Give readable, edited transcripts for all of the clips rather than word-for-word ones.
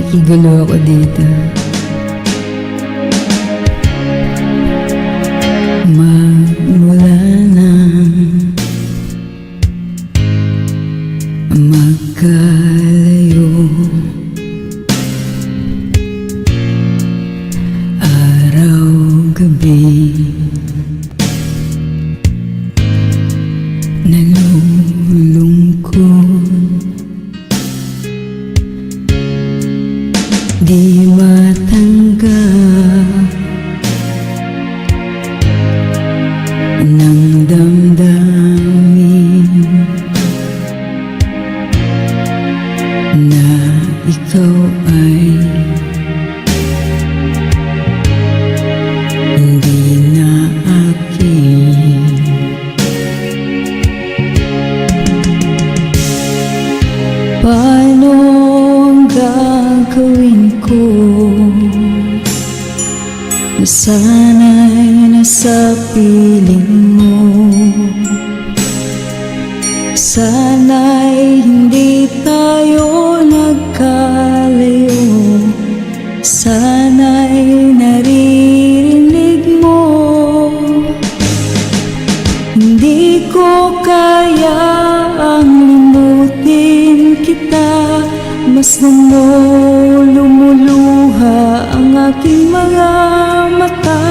nakikigulo ako dito. Magmula nang magkalayo, araw-gabi, nalulungkot, di matanggap ng damdamin na ikaw ay hindi na akin. Paano ang gagawin ko? Nasanay na sa piling mo, sana'y hindi tayo nagkalayo, sana'y naririnig mo. Hindi ko kaya ang limutin kita, mas mo lumuluha ang aking mga mata.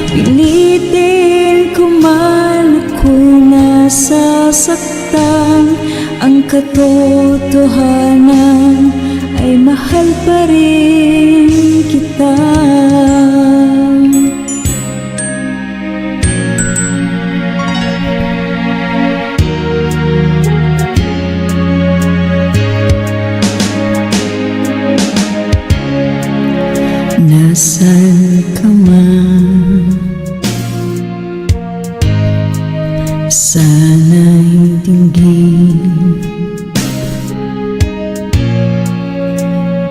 Pilitin ko man ako'y nasasaktan, ang katotohanan ay mahal pa rin kita. Nasaan ka man, sana'y dinggin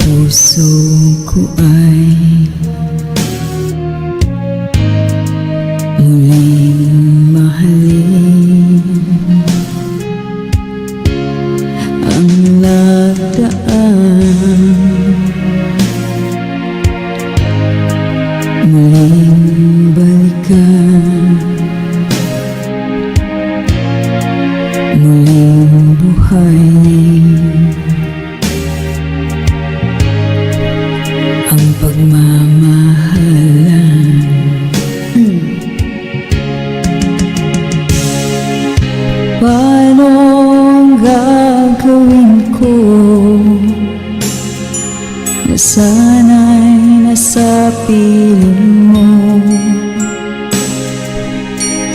puso ko ay muling mahalin. Ang nagdaan muling balikan, muling buhayin ang pagmamahalan. Paano ang gagawin ko? Nasanay na sa piling mo,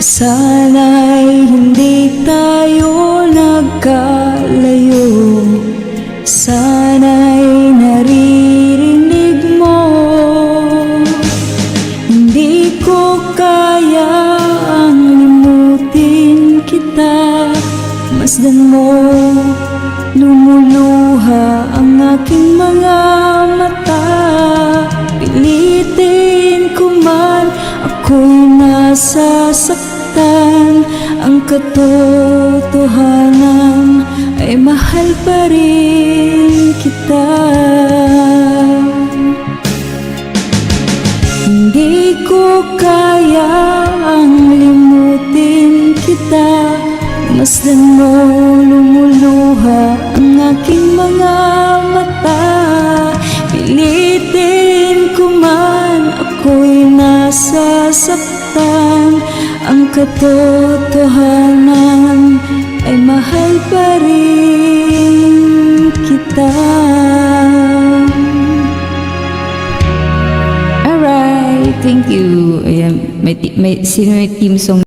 sana'y hindi tayo nagkalayo, sana'y naririnig mo. Hindi ko kaya ang limutin kita, masdan mo lumuluha ang aking mga mata. Pilitin ko man ako'y nasasaktan, ang katotohanan ay mahal pa rin kita. Hindi ko kaya ang limutin kita, masdan mo lumuluha ang aking mga mata. Pilitin ko man ako'y nasasaktan, ang katotohanan ay mahal pa rin kita. Alright, thank you. Ayan, may team song.